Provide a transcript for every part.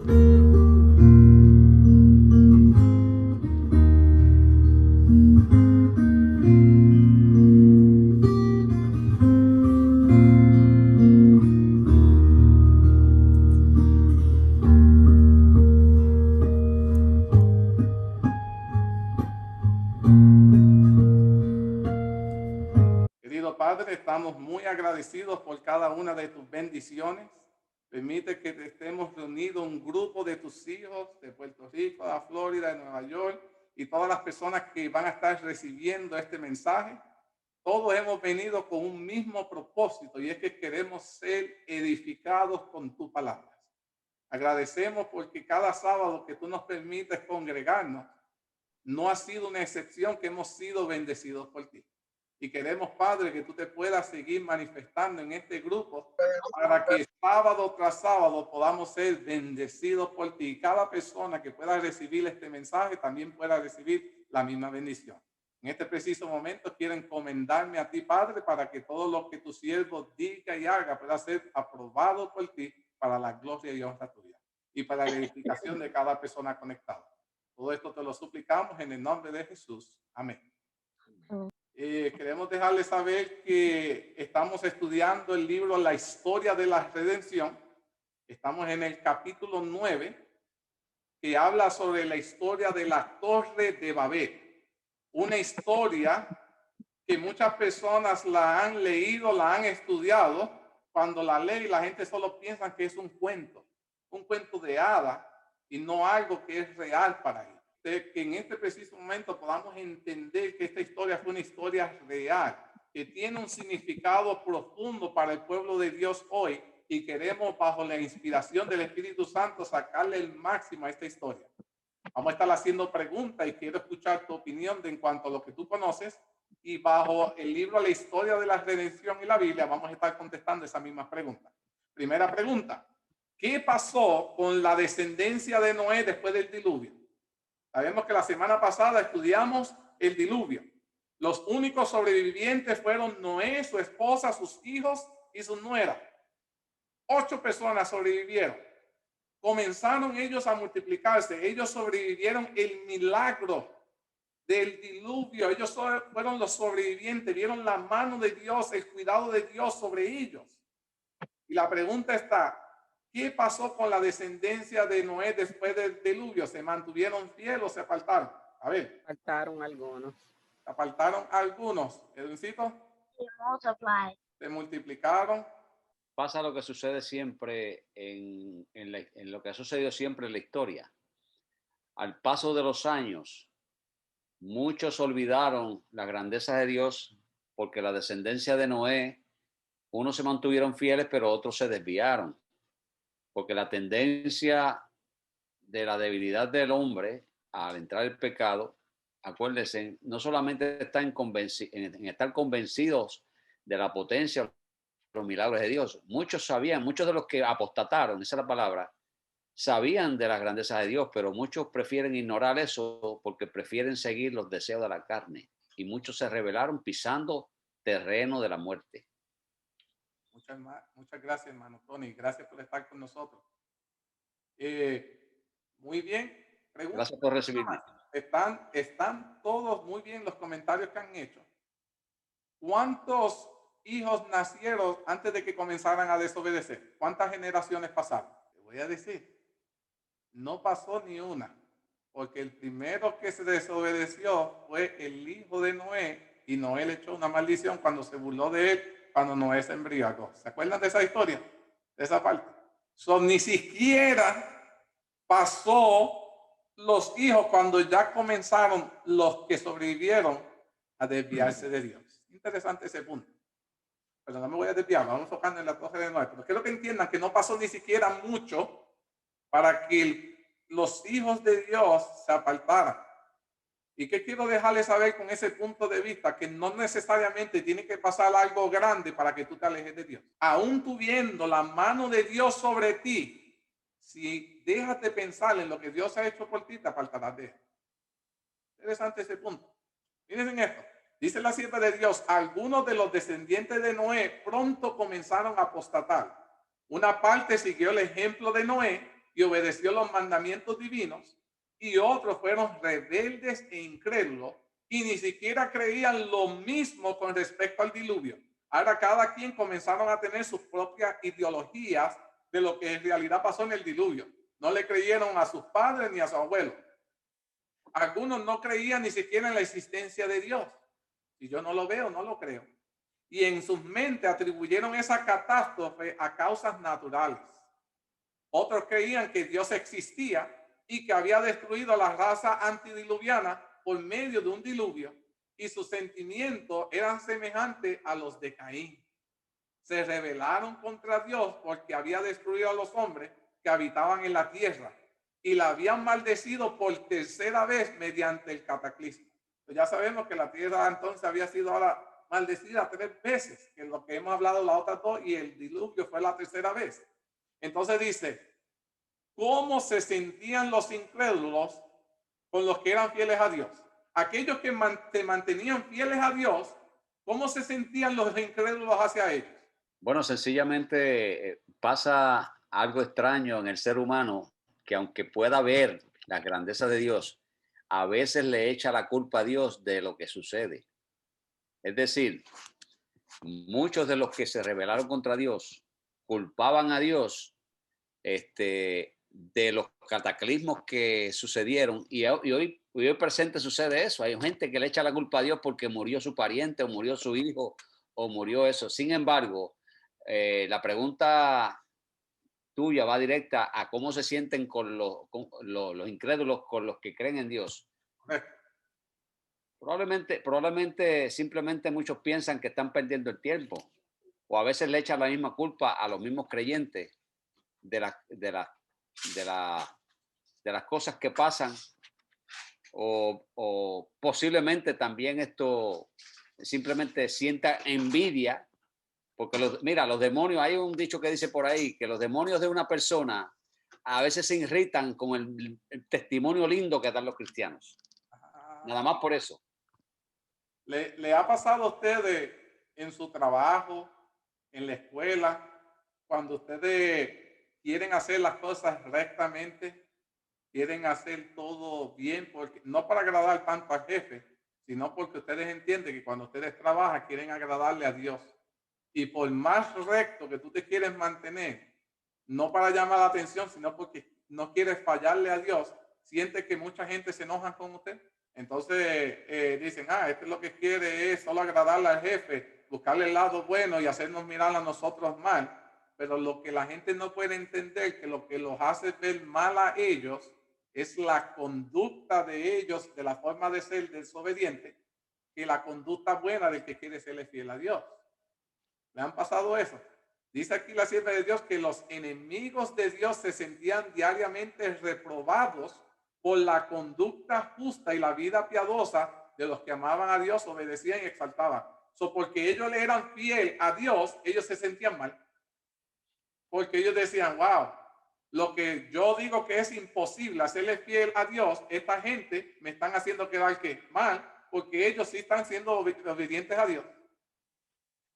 Querido Padre, estamos muy agradecidos por cada una de tus bendiciones. Permite que estemos reunidos un grupo de tus hijos de Puerto Rico, de Florida, de Nueva York y todas las personas que van a estar recibiendo este mensaje. Todos hemos venido con un mismo propósito y es que queremos ser edificados con tus palabras. Agradecemos porque cada sábado que tú nos permites congregarnos, no ha sido una excepción que hemos sido bendecidos por ti. Y queremos, Padre, que tú te puedas seguir manifestando en este grupo para que sábado tras sábado podamos ser bendecidos por ti. Y cada persona que pueda recibir este mensaje también pueda recibir la misma bendición. En este preciso momento quiero encomendarme a ti, Padre, para que todo lo que tu siervo diga y haga pueda ser aprobado por ti para la gloria y honra tuya y para la edificación de cada persona conectada. Todo esto te lo suplicamos en el nombre de Jesús. Amén. Queremos dejarles saber que estamos estudiando el libro La historia de la redención. Estamos en el capítulo 9, que habla sobre la historia de la Torre de Babel. Una historia que muchas personas la han leído, la han estudiado. Cuando la leen, la gente solo piensa que es un cuento de hadas y no algo que es real para ellos. Que en este preciso momento podamos entender que esta historia fue una historia real, que tiene un significado profundo para el pueblo de Dios hoy y queremos bajo la inspiración del Espíritu Santo sacarle el máximo a esta historia. Vamos a estar haciendo preguntas y quiero escuchar tu opinión en cuanto a lo que tú conoces y bajo el libro La historia de la redención y la Biblia vamos a estar contestando esas mismas preguntas. Primera pregunta, ¿qué pasó con la descendencia de Noé después del diluvio? Sabemos que la semana pasada estudiamos el diluvio. Los únicos sobrevivientes fueron Noé, su esposa, sus hijos y su nuera. 8 personas sobrevivieron. Comenzaron ellos a multiplicarse. Ellos sobrevivieron el milagro del diluvio. Ellos fueron los sobrevivientes. Vieron la mano de Dios, el cuidado de Dios sobre ellos. Y la pregunta está, ¿qué pasó con la descendencia de Noé después del diluvio? ¿Se mantuvieron fieles o se apartaron? A ver. Faltaron algunos. Se apartaron algunos. ¿Edwicito? Se multiplicaron. Pasa lo que sucede siempre en lo que ha sucedido siempre en la historia. Al paso de los años, muchos olvidaron la grandeza de Dios porque la descendencia de Noé, unos se mantuvieron fieles, pero otros se desviaron. Porque la tendencia de la debilidad del hombre al entrar el pecado, acuérdense, no solamente está en estar convencidos de la potencia, los milagros de Dios. Muchos de los que apostataron, esa es la palabra, sabían de las grandezas de Dios, pero muchos prefieren ignorar eso porque prefieren seguir los deseos de la carne. Y muchos se rebelaron pisando terreno de la muerte. Muchas gracias, hermano Tony. Gracias por estar con nosotros. Muy bien. Gracias por recibirme. Están todos muy bien los comentarios que han hecho. ¿Cuántos hijos nacieron antes de que comenzaran a desobedecer? ¿Cuántas generaciones pasaron? Te voy a decir, no pasó ni una, porque el primero que se desobedeció fue el hijo de Noé y Noé le echó una maldición cuando se burló de él, cuando Noé se embriagó. ¿Se acuerdan de esa historia? De esa parte. Ni siquiera pasó los hijos cuando ya comenzaron los que sobrevivieron a desviarse de Dios. Interesante ese punto. Pero no me voy a desviar, vamos enfocando en la Torre de Noé. Pero quiero que entiendan que no pasó ni siquiera mucho para que los hijos de Dios se apartaran. ¿Y qué quiero dejarles saber con ese punto de vista? Que no necesariamente tiene que pasar algo grande para que tú te alejes de Dios. Aún tú viendo la mano de Dios sobre ti, si dejas de pensar en lo que Dios ha hecho por ti, te apartarás de él. Interesante ese punto. Miren esto. Dice la sierva de Dios, algunos de los descendientes de Noé pronto comenzaron a apostatar. Una parte siguió el ejemplo de Noé y obedeció los mandamientos divinos, y otros fueron rebeldes e incrédulos y ni siquiera creían lo mismo con respecto al diluvio. Ahora cada quien comenzaron a tener sus propias ideologías de lo que en realidad pasó en el diluvio. No le creyeron a sus padres ni a sus abuelos. Algunos no creían ni siquiera en la existencia de Dios. Si yo no lo veo, no lo creo. Y en sus mentes atribuyeron esa catástrofe a causas naturales. Otros creían que Dios existía y que había destruido a la raza antidiluviana por medio de un diluvio, y sus sentimientos eran semejantes a los de Caín. Se rebelaron contra Dios porque había destruido a los hombres que habitaban en la tierra y la habían maldecido por tercera vez mediante el cataclismo. Pues ya sabemos que la tierra entonces había sido ahora maldecida 3 veces, que es lo que hemos hablado las otras 2, y el diluvio fue la tercera vez. Entonces dice, ¿cómo se sentían los incrédulos con los que eran fieles a Dios? Aquellos que se mantenían fieles a Dios, ¿cómo se sentían los incrédulos hacia ellos? Bueno, sencillamente pasa algo extraño en el ser humano, que aunque pueda ver la grandeza de Dios, a veces le echa la culpa a Dios de lo que sucede. Es decir, muchos de los que se rebelaron contra Dios culpaban a Dios de los cataclismos que sucedieron, y hoy presente sucede eso. Hay gente que le echa la culpa a Dios porque murió su pariente o murió su hijo o murió eso. Sin embargo, la pregunta tuya va directa a cómo se sienten con los incrédulos con los que creen en Dios. Probablemente simplemente muchos piensan que están perdiendo el tiempo, o a veces le echan la misma culpa a los mismos creyentes de las cosas que pasan, o posiblemente también esto simplemente sienta envidia, porque mira, los demonios, hay un dicho que dice por ahí que los demonios de una persona a veces se irritan con el testimonio lindo que dan los cristianos. Nada más por eso. ¿Le ha pasado a ustedes en su trabajo, en la escuela, cuando ustedes quieren hacer las cosas rectamente, quieren hacer todo bien, porque no para agradar tanto al jefe, sino porque ustedes entienden que cuando ustedes trabajan quieren agradarle a Dios? Y por más recto que tú te quieres mantener, no para llamar la atención, sino porque no quieres fallarle a Dios, siente que mucha gente se enoja con usted. Entonces dicen, este es lo que quiere es solo agradarle al jefe, buscarle el lado bueno y hacernos mirar a nosotros mal. Pero lo que la gente no puede entender, que lo que los hace ver mal a ellos es la conducta de ellos, de la forma de ser desobediente, que la conducta buena del que quiere serle fiel a Dios. ¿Le han pasado eso? Dice aquí la sierva de Dios que los enemigos de Dios se sentían diariamente reprobados por la conducta justa y la vida piadosa de los que amaban a Dios, obedecían y exaltaban. Porque ellos le eran fiel a Dios, ellos se sentían mal. Porque ellos decían, wow, lo que yo digo que es imposible hacerle fiel a Dios, esta gente me están haciendo quedar que mal, porque ellos sí están siendo obedientes a Dios.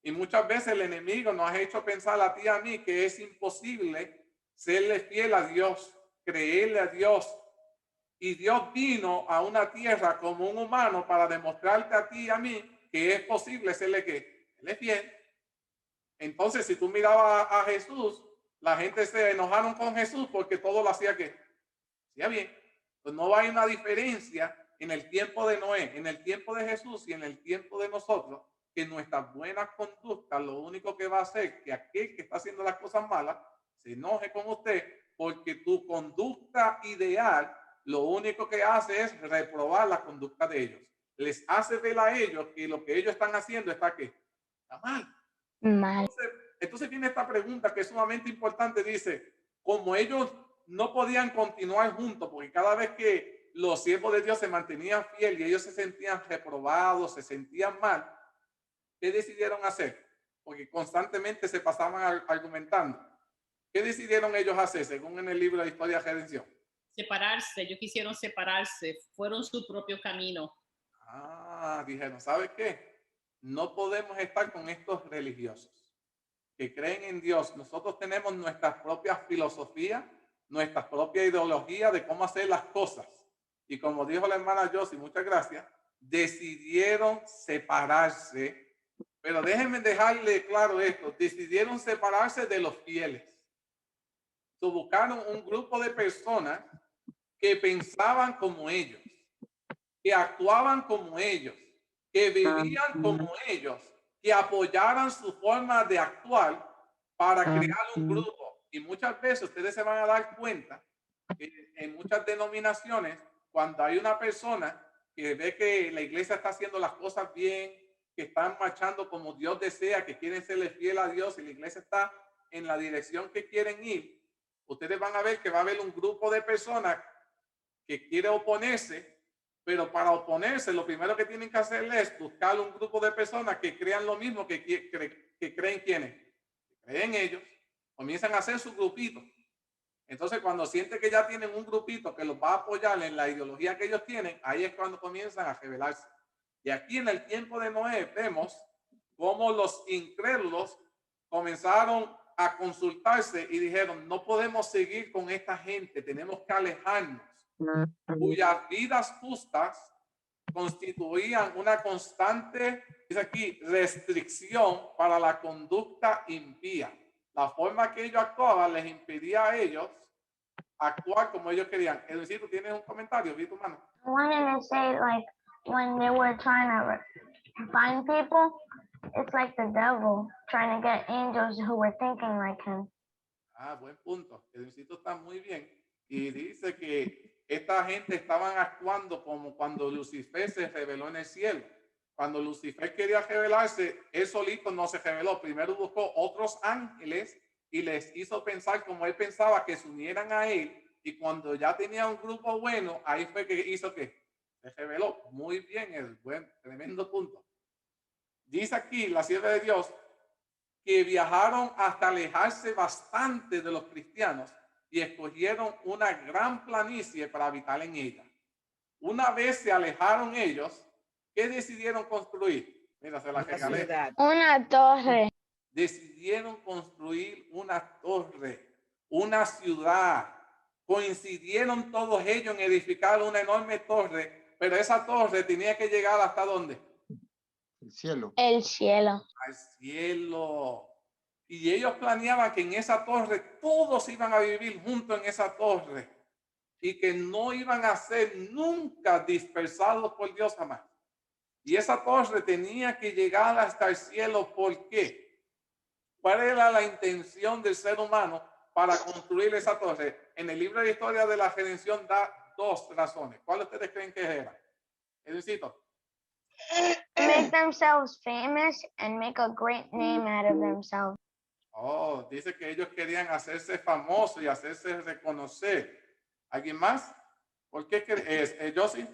Y muchas veces el enemigo nos ha hecho pensar a ti y a mí que es imposible serle fiel a Dios, creerle a Dios. Y Dios vino a una tierra como un humano para demostrarte a ti y a mí que es posible serle que él es fiel. Entonces, si tú mirabas a Jesús, la gente se enojaron con Jesús porque todo lo hacía que hacía bien. Pues no hay una diferencia en el tiempo de Noé, en el tiempo de Jesús y en el tiempo de nosotros, que nuestras buenas conductas lo único que va a hacer que aquel que está haciendo las cosas malas se enoje con usted, porque tu conducta ideal lo único que hace es reprobar la conducta de ellos. Les hace ver a ellos que lo que ellos están haciendo está mal. Mal. Entonces viene esta pregunta que es sumamente importante. Dice, como ellos no podían continuar juntos, porque cada vez que los siervos de Dios se mantenían fieles y ellos se sentían reprobados, se sentían mal, ¿qué decidieron hacer? Porque constantemente se pasaban argumentando. ¿Qué decidieron ellos hacer según en el libro de Historia de Redención? Separarse, ellos quisieron separarse, fueron su propio camino. Dijeron, ¿sabe qué? No podemos estar con estos religiosos que creen en Dios. Nosotros tenemos nuestras propias filosofías, nuestra propia ideología de cómo hacer las cosas. Y como dijo la hermana Josie, muchas gracias, decidieron separarse. Pero déjenme dejarle claro esto, decidieron separarse de los fieles. Buscaron un grupo de personas que pensaban como ellos, que actuaban como ellos, que vivían como ellos, que apoyaran su forma de actuar para crear un grupo. Y muchas veces ustedes se van a dar cuenta que en muchas denominaciones, cuando hay una persona que ve que la iglesia está haciendo las cosas bien, que están marchando como Dios desea, que quieren serle fiel a Dios y la iglesia está en la dirección que quieren ir, ustedes van a ver que va a haber un grupo de personas que quiere oponerse, pero para oponerse lo primero que tienen que hacer es buscar un grupo de personas que crean lo mismo que creen quienes, creen ellos, comienzan a hacer su grupito. Entonces cuando sienten que ya tienen un grupito que los va a apoyar en la ideología que ellos tienen, ahí es cuando comienzan a rebelarse. Y aquí en el tiempo de Noé vemos cómo los incrédulos comenzaron a consultarse y dijeron, no podemos seguir con esta gente, tenemos que alejarnos, cuyas vidas justas constituían una constante, dice aquí, restricción para la conducta impía. La forma que ellos actuaban les impedía a ellos actuar como ellos querían. Es decir, tú tienes un comentario, vi tu mano. I wanted to say, like, when they were trying to find people, it's like the devil trying to get angels who were thinking like him. Ah, buen punto. El Edwicito está muy bien. Y dice que esta gente estaban actuando como cuando Lucifer se reveló en el cielo. Cuando Lucifer quería revelarse, él solito no se reveló. Primero buscó otros ángeles y les hizo pensar como él pensaba, que se unieran a él. Y cuando ya tenía un grupo bueno, ahí fue que hizo que se reveló. Muy bien, el buen, tremendo punto. Dice aquí la sierva de Dios que viajaron hasta alejarse bastante de los cristianos y escogieron una gran planicie para habitar en ella. Una vez se alejaron ellos, ¿qué decidieron construir? Mira, se la regalé. Una torre. Decidieron construir una torre, una ciudad. Coincidieron todos ellos en edificar una enorme torre, pero esa torre tenía que llegar ¿hasta dónde? El cielo. El cielo. Al cielo. Y ellos planeaban que en esa torre todos iban a vivir juntos en esa torre y que no iban a ser nunca dispersados por Dios jamás. Y esa torre tenía que llegar hasta el cielo. ¿Por qué? ¿Cuál era la intención del ser humano para construir esa torre? En el libro de historia de la redención da dos razones. ¿Cuáles ustedes creen que eran? Edwicito. Make themselves famous and make a great name out of themselves. Oh, dice que ellos querían hacerse famosos y hacerse reconocer. ¿Alguien más? ¿Por qué es Josie?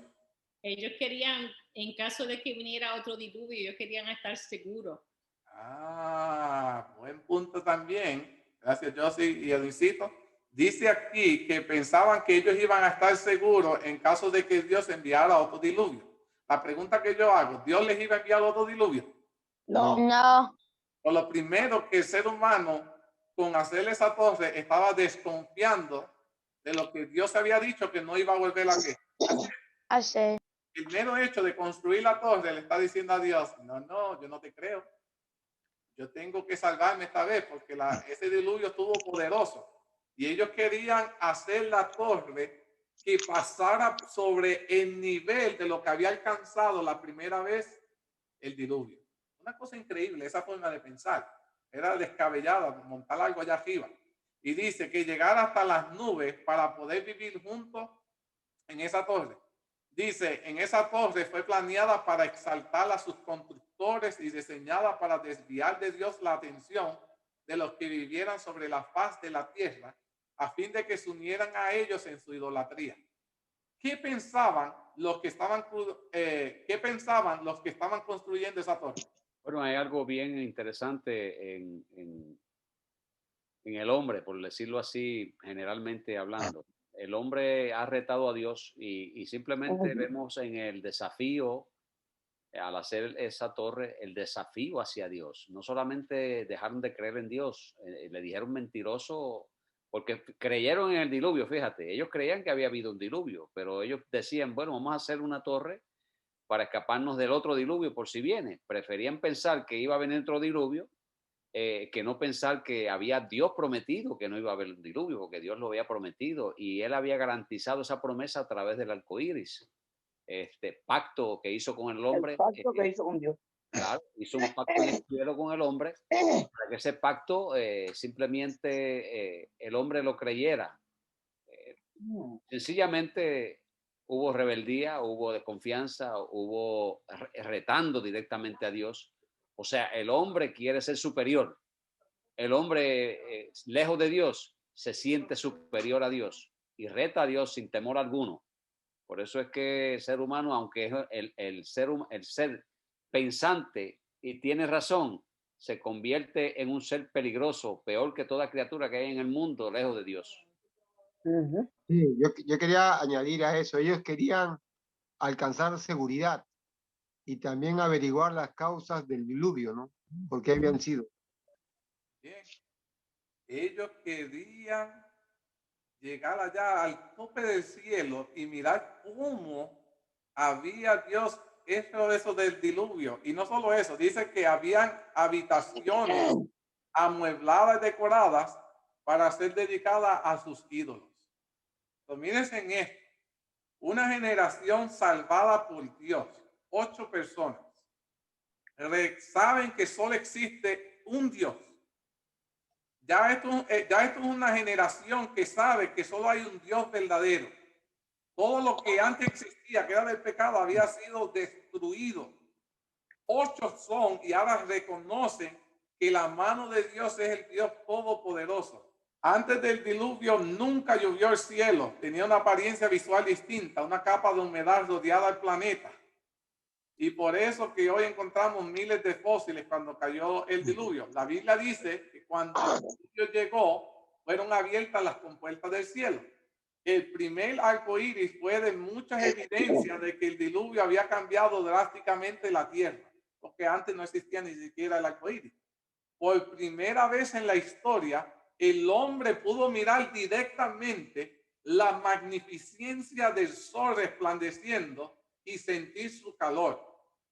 Ellos querían, en caso de que viniera otro diluvio, ellos querían estar seguros. Ah, buen punto también. Gracias, Josie y Edwicito. Dice aquí que pensaban que ellos iban a estar seguros en caso de que Dios enviara otro diluvio. La pregunta que yo hago, ¿Dios les iba a enviar otro diluvio? No. No. Por lo primero que el ser humano, con hacer esa torre, estaba desconfiando de lo que Dios había dicho que no iba a volver a qué. Así. El mero hecho de construir la torre le está diciendo a Dios, no, yo no te creo. Yo tengo que salvarme esta vez porque ese diluvio estuvo poderoso. Y ellos querían hacer la torre que pasara sobre el nivel de lo que había alcanzado la primera vez el diluvio. Una cosa increíble, esa forma de pensar. Era descabellada montar algo allá arriba. Y dice que llegar hasta las nubes para poder vivir juntos en esa torre. Dice, en esa torre fue planeada para exaltar a sus constructores y diseñada para desviar de Dios la atención de los que vivieran sobre la faz de la tierra, a fin de que se unieran a ellos en su idolatría. ¿Qué pensaban los que estaban construyendo esa torre? Bueno, hay algo bien interesante en el hombre, por decirlo así, generalmente hablando. El hombre ha retado a Dios y simplemente vemos en el desafío, al hacer esa torre, el desafío hacia Dios. No solamente dejaron de creer en Dios, le dijeron mentiroso porque creyeron en el diluvio, fíjate, ellos creían que había habido un diluvio, pero ellos decían, bueno, vamos a hacer una torre para escaparnos del otro diluvio por si viene. Preferían pensar que iba a venir otro diluvio que no pensar que había Dios prometido que no iba a haber un diluvio, porque Dios lo había prometido y él había garantizado esa promesa a través del arco iris. Este pacto que hizo con el hombre. El pacto que hizo con Dios. Claro, hizo un pacto en el cielo con el hombre para que ese pacto simplemente el hombre lo creyera. Sencillamente hubo rebeldía, hubo desconfianza, hubo retando directamente a Dios. O sea, el hombre quiere ser superior. El hombre, lejos de Dios, se siente superior a Dios y reta a Dios sin temor alguno. Por eso es que el ser humano, aunque es el ser pensante y tiene razón, se convierte en un ser peligroso, peor que toda criatura que hay en el mundo, lejos de Dios. Sí, yo quería añadir a eso, ellos querían alcanzar seguridad y también averiguar las causas del diluvio, ¿no? ¿Por qué habían sido? Bien. Ellos querían llegar allá al tope del cielo y mirar cómo había Dios hecho eso del diluvio. Y no solo eso, dice que habían habitaciones amuebladas y decoradas para ser dedicadas a sus ídolos. Entonces, mírense en esto. Una generación salvada por Dios, 8 personas, saben que solo existe un Dios. Ya esto es una generación que sabe que solo hay un Dios verdadero. Todo lo que antes existía, que era del pecado, había sido destruido. 8 son y ahora reconocen que la mano de Dios es el Dios todopoderoso. Antes del diluvio nunca llovió el cielo, tenía una apariencia visual distinta, una capa de humedad rodeada al planeta. Y por eso que hoy encontramos miles de fósiles cuando cayó el diluvio. La Biblia dice que cuando el diluvio llegó, fueron abiertas las compuertas del cielo. El primer arco iris fue de muchas evidencias de que el diluvio había cambiado drásticamente la tierra, porque antes no existía ni siquiera el arco iris. Por primera vez en la historia, el hombre pudo mirar directamente la magnificencia del sol resplandeciendo y sentir su calor.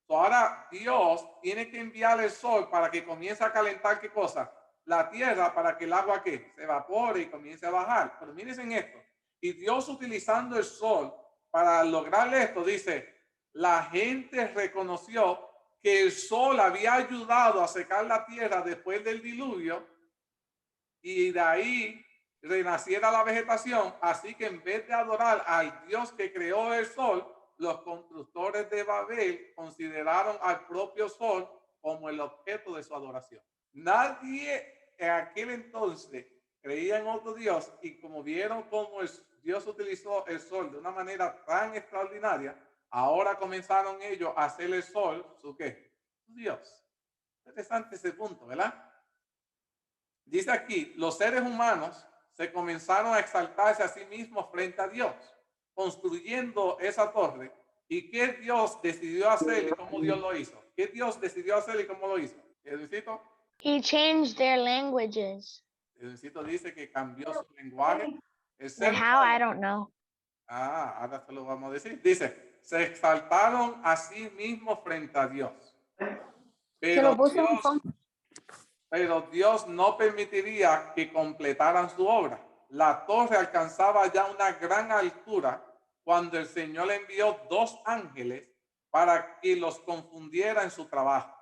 Ahora Dios tiene que enviar el sol para que comience a calentar, ¿qué cosa? La tierra, para que el agua ¿qué? Se evapore y comience a bajar. Pero miren en esto. Y Dios, utilizando el sol para lograr esto, dice, la gente reconoció que el sol había ayudado a secar la tierra después del diluvio y de ahí renaciera la vegetación. Así que en vez de adorar al Dios que creó el sol, los constructores de Babel consideraron al propio sol como el objeto de su adoración. Nadie en aquel entonces creía en otro Dios, y como vieron cómo Dios utilizó el sol de una manera tan extraordinaria, ahora comenzaron ellos a hacer el sol su ¿qué? Su Dios. Interesante ese punto, ¿verdad? Dice aquí, los seres humanos se comenzaron a exaltarse a sí mismos frente a Dios, construyendo esa torre. ¿Y qué Dios decidió hacer y cómo Dios lo hizo? ¿Qué Dios decidió hacer y cómo lo hizo? ¿Edwicito? He changed their languages. Edwicito dice que cambió su lenguaje. And how, I don't know. Ahora se lo vamos a decir. Dice, se exaltaron a sí mismos frente a Dios. Pero Dios no permitiría que completaran su obra. La torre alcanzaba ya una gran altura cuando el Señor le envió 2 ángeles para que los confundiera en su trabajo.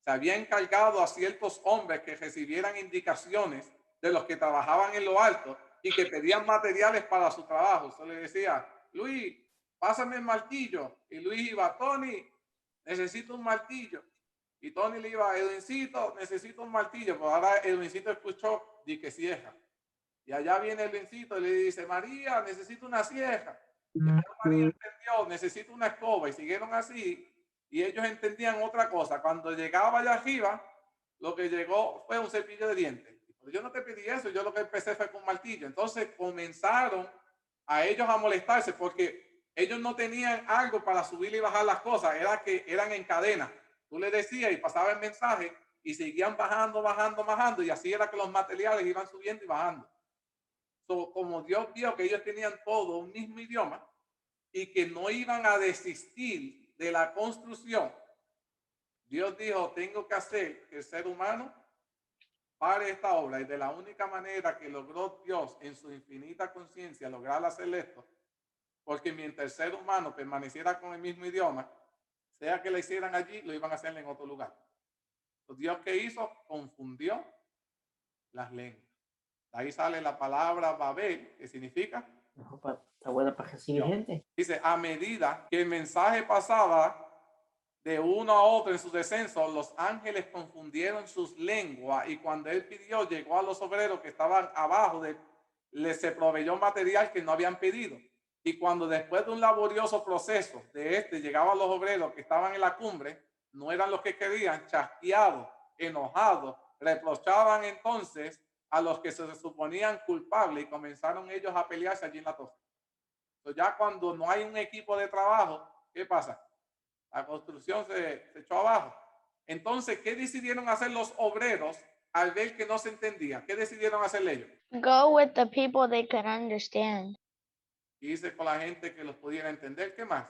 Se había encargado a ciertos hombres que recibieran indicaciones de los que trabajaban en lo alto y que pedían materiales para su trabajo. Se le decía, Luis, pásame el martillo. Y Luis iba, Tony, necesito un martillo. Y Tony le iba, Edwincito, necesito un martillo. Pero ahora Edwincito escuchó, di que sieja. Y allá viene Edwincito y le dice, María, necesito una sieja. Y María entendió, necesito una escoba. Y siguieron así. Y ellos entendían otra cosa. Cuando llegaba allá arriba, lo que llegó fue un cepillo de dientes. Pero yo no te pedí eso, yo lo que empecé fue con un martillo. Entonces comenzaron a ellos a molestarse porque ellos no tenían algo para subir y bajar las cosas. Era que eran en cadena. Tú le decías y pasaba el mensaje y seguían bajando, bajando, bajando. Y así era que los materiales iban subiendo y bajando. Como Dios vio que ellos tenían todo un mismo idioma y que no iban a desistir de la construcción, Dios dijo, tengo que hacer que el ser humano pare esta obra. Y de la única manera que logró Dios en su infinita conciencia lograr hacer esto, porque mientras el ser humano permaneciera con el mismo idioma, sea que lo hicieran allí, lo iban a hacer en otro lugar. Entonces, Dios, ¿qué hizo? Confundió las lenguas. De ahí sale la palabra Babel, que significa, Está buena para recibir gente. dice, a medida que el mensaje pasaba de uno a otro en su descenso, los ángeles confundieron sus lenguas, y cuando él pidió, llegó a los obreros que estaban abajo, les se proveyó material que no habían pedido. Y cuando después de un laborioso proceso de llegaban los obreros que estaban en la cumbre, no eran los que querían, chasqueados, enojados, reprochaban entonces a los que se suponían culpables, y comenzaron ellos a pelearse allí en la torre. Entonces, ya cuando no hay un equipo de trabajo, ¿qué pasa? La construcción se echó abajo. Entonces, ¿qué decidieron hacer los obreros al ver que no se entendía? ¿Qué decidieron hacer ellos? Go with the people they could understand. Irse con la gente que los pudiera entender. ¿Qué más?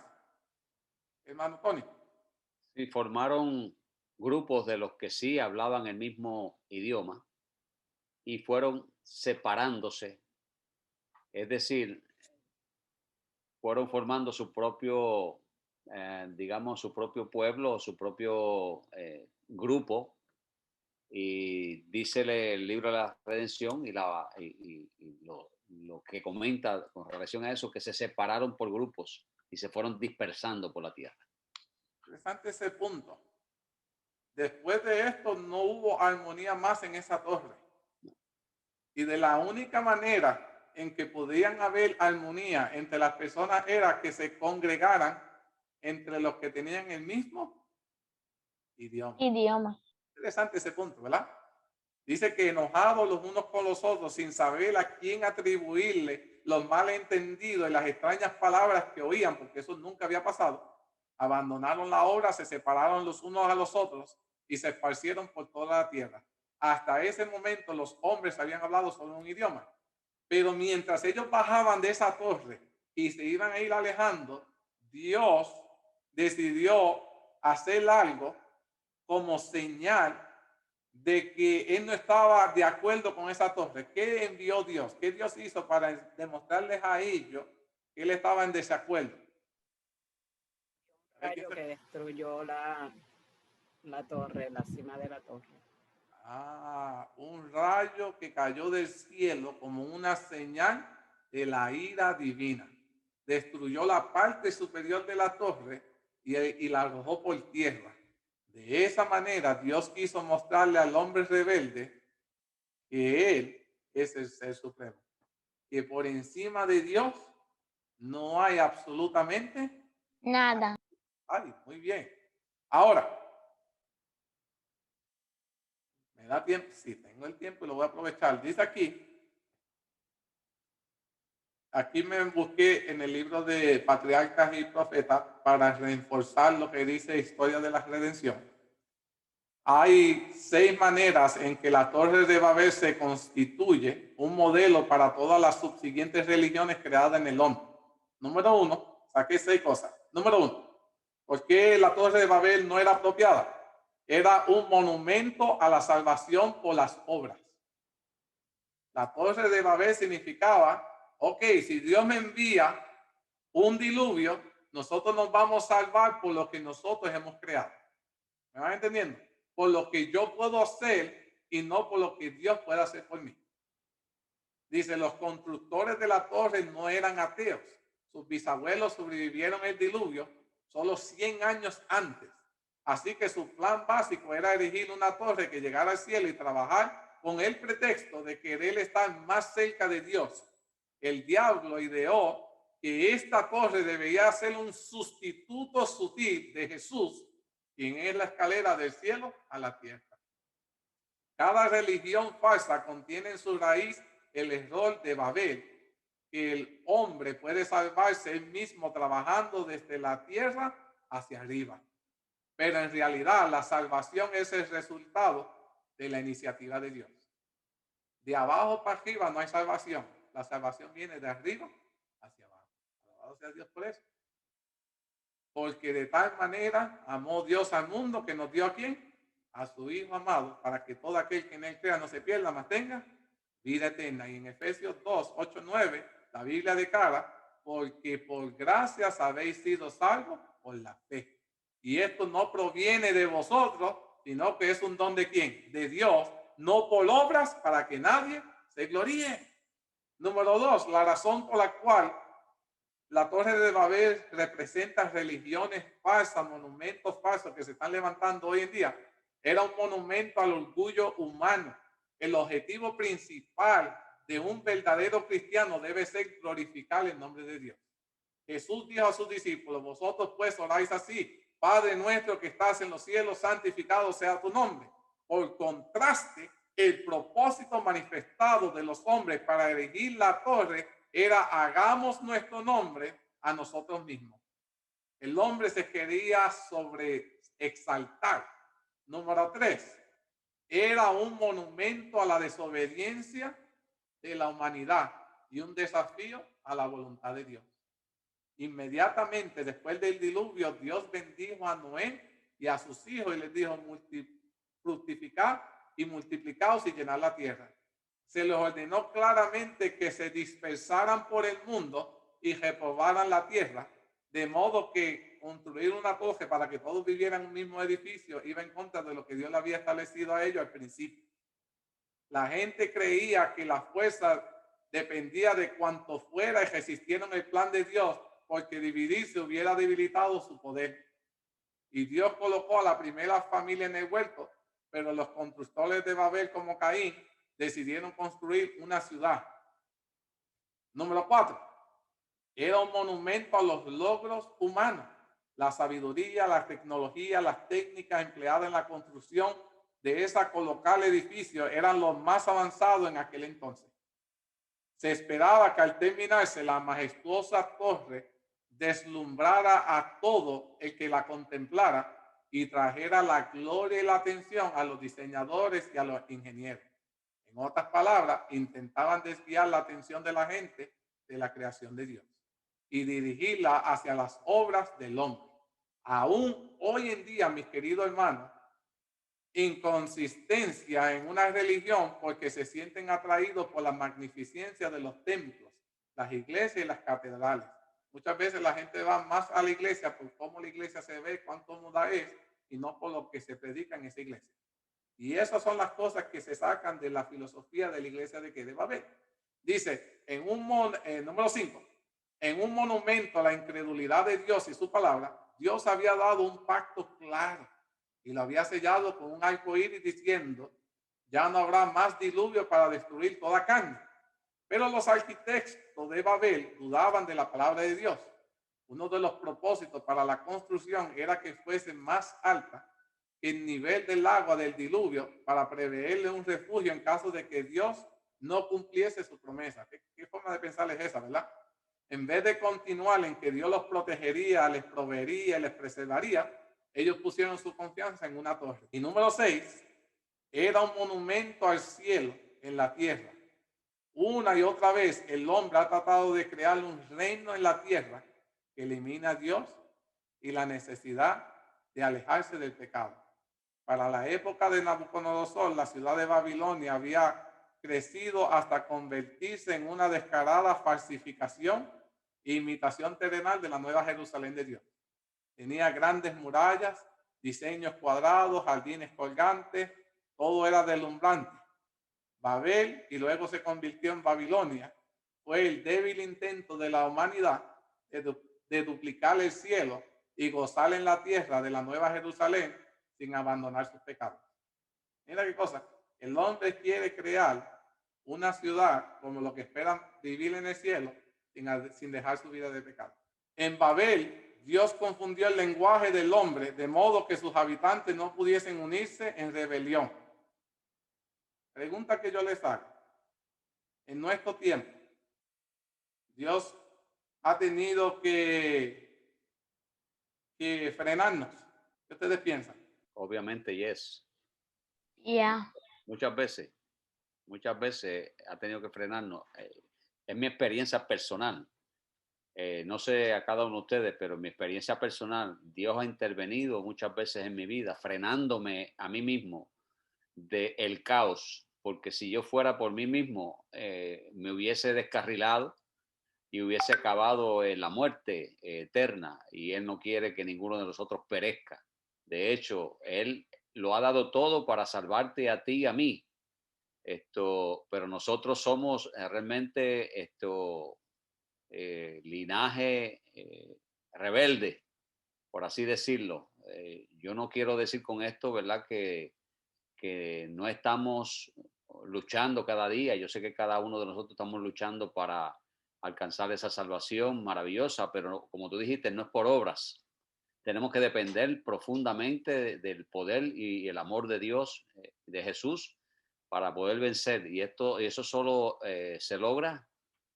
Hermano Tony. Sí, formaron grupos de los que sí hablaban el mismo idioma y fueron separándose. Es decir, fueron formando su propio, digamos, su propio pueblo, su propio grupo. Y dice el libro de la redención y lo que comenta con relación a eso, que se separaron por grupos y se fueron dispersando por la tierra. Interesante ese punto. Después de esto no hubo armonía más en esa torre. Y de la única manera en que podían haber armonía entre las personas era que se congregaran entre los que tenían el mismo idioma. Interesante ese punto, ¿verdad? Dice que enojados los unos con los otros, sin saber a quién atribuirle los malentendidos y las extrañas palabras que oían, porque eso nunca había pasado, abandonaron la obra, se separaron los unos a los otros y se esparcieron por toda la tierra. Hasta ese momento los hombres habían hablado solo un idioma, pero mientras ellos bajaban de esa torre y se iban a ir alejando, Dios decidió hacer algo como señal de que él no estaba de acuerdo con esa torre. ¿Qué envió Dios? ¿Qué Dios hizo para demostrarles a ellos que él estaba en desacuerdo? Un rayo que destruyó la torre, la cima de la torre. Un rayo que cayó del cielo como una señal de la ira divina. Destruyó la parte superior de la torre y la arrojó por tierra. De esa manera, Dios quiso mostrarle al hombre rebelde que Él es el Ser Supremo. Que por encima de Dios no hay absolutamente Nada. Ay, muy bien. Ahora, ¿me da tiempo? Sí, tengo el tiempo y lo voy a aprovechar. Dice aquí me busqué en el libro de Patriarcas y Profetas para reforzar lo que dice Historia de la Redención. Hay 6 maneras en que la Torre de Babel se constituye un modelo para todas las subsiguientes religiones creadas en el hombre. Número 1, saqué 6 cosas. Número 1, ¿por qué la Torre de Babel no era apropiada? Era un monumento a la salvación por las obras. La Torre de Babel significaba, ok, si Dios me envía un diluvio, nosotros nos vamos a salvar por lo que nosotros hemos creado. ¿Me van entendiendo? Por lo que yo puedo hacer y no por lo que Dios puede hacer por mí. Dice, los constructores de la torre no eran ateos. Sus bisabuelos sobrevivieron el diluvio solo 100 años antes. Así que su plan básico era erigir una torre que llegara al cielo y trabajar con el pretexto de querer estar más cerca de Dios. El diablo ideó que esta torre debería ser un sustituto sutil de Jesús, quien es la escalera del cielo a la tierra. Cada religión falsa contiene en su raíz el error de Babel, que el hombre puede salvarse él mismo trabajando desde la tierra hacia arriba. Pero en realidad la salvación es el resultado de la iniciativa de Dios. De abajo para arriba no hay salvación. la salvación viene de arriba hacia abajo. Alabado sea Dios por eso. Porque de tal manera amó Dios al mundo que nos dio a quién? A su Hijo amado, para que todo aquel que en él crea no se pierda, mas tenga vida eterna. Y en Efesios 2, 8, 9, la Biblia declara, porque por gracias habéis sido salvos por la fe. Y esto no proviene de vosotros, sino que es un don de quién? De Dios, no por obras para que nadie se gloríe. Número 2, la razón por la cual la Torre de Babel representa religiones falsas, monumentos falsos que se están levantando hoy en día. Era un monumento al orgullo humano. El objetivo principal de un verdadero cristiano debe ser glorificar el nombre de Dios. Jesús dijo a sus discípulos, vosotros pues oráis así, Padre nuestro que estás en los cielos, santificado sea tu nombre. Por contraste, el propósito manifestado de los hombres para erigir la torre era hagamos nuestro nombre a nosotros mismos. El hombre se quería sobreexaltar. Número 3, era un monumento a la desobediencia de la humanidad y un desafío a la voluntad de Dios. Inmediatamente después del diluvio, Dios bendijo a Noé y a sus hijos y les dijo, fructificar y multiplicaos y llenar la tierra. Se les ordenó claramente que se dispersaran por el mundo y repoblaran la tierra, de modo que construir una torre para que todos vivieran en un mismo edificio iba en contra de lo que Dios le había establecido a ellos al principio. La gente creía que la fuerza dependía de cuanto fuera y resistieron el plan de Dios, porque dividirse hubiera debilitado su poder. Y Dios colocó a la primera familia en el huerto, pero los constructores de Babel como Caín decidieron construir una ciudad. Número 4. Era un monumento a los logros humanos, la sabiduría, la tecnología, las técnicas empleadas en la construcción de ese colocal edificio eran los más avanzados en aquel entonces. Se esperaba que al terminarse la majestuosa torre deslumbrara a todo el que la contemplara y trajera la gloria y la atención a los diseñadores y a los ingenieros. En otras palabras, intentaban desviar la atención de la gente de la creación de Dios y dirigirla hacia las obras del hombre. Aún hoy en día, mis queridos hermanos, inconsistencia en una religión porque se sienten atraídos por la magnificencia de los templos, las iglesias y las catedrales. Muchas veces la gente va más a la iglesia por cómo la iglesia se ve, cuánto muda es, y no por lo que se predica en esa iglesia. Y esas son las cosas que se sacan de la filosofía de la iglesia de Babel. Dice, número 5, en un monumento a la incredulidad de Dios y su palabra, Dios había dado un pacto claro y lo había sellado con un arco iris diciendo, ya no habrá más diluvio para destruir toda carne. Pero los arquitectos de Babel dudaban de la palabra de Dios. Uno de los propósitos para la construcción era que fuese más alta que el nivel del agua del diluvio para preverle un refugio en caso de que Dios no cumpliese su promesa. ¿Qué forma de pensar es esa, verdad? En vez de continuar en que Dios los protegería, les proveería, les preservaría, ellos pusieron su confianza en una torre. Y número 6, era un monumento al cielo en la tierra. Una y otra vez el hombre ha tratado de crear un reino en la tierra que elimina a Dios y la necesidad de alejarse del pecado. Para la época de Nabucodonosor, la ciudad de Babilonia había crecido hasta convertirse en una descarada falsificación e imitación terrenal de la nueva Jerusalén de Dios. Tenía grandes murallas, diseños cuadrados, jardines colgantes, todo era deslumbrante. Babel, y luego se convirtió en Babilonia, fue el débil intento de la humanidad de duplicar el cielo y gozar en la tierra de la nueva Jerusalén sin abandonar sus pecados. Mira qué cosa, el hombre quiere crear una ciudad como lo que esperan vivir en el cielo sin dejar su vida de pecado. En Babel, Dios confundió el lenguaje del hombre de modo que sus habitantes no pudiesen unirse en rebelión. Pregunta que yo les hago. En nuestro tiempo, Dios ha tenido que frenarnos. ¿Qué ustedes piensan? Obviamente, yes. Yeah. Muchas veces ha tenido que frenarnos. es mi experiencia personal. No sé a cada uno de ustedes, pero en mi experiencia personal, Dios ha intervenido muchas veces en mi vida, frenándome a mí mismo del caos, porque si yo fuera por mí mismo, me hubiese descarrilado y hubiese acabado en la muerte eterna, y Él no quiere que ninguno de nosotros perezca. De hecho, Él lo ha dado todo para salvarte a ti y a mí. Pero nosotros somos realmente linaje rebelde, por así decirlo. Yo no quiero decir con esto, ¿verdad?, que no estamos luchando cada día. Yo sé que cada uno de nosotros estamos luchando para alcanzar esa salvación maravillosa, pero como tú dijiste, no es por obras. Tenemos que depender profundamente del poder y el amor de Dios, de Jesús, para poder vencer. Y eso solo se logra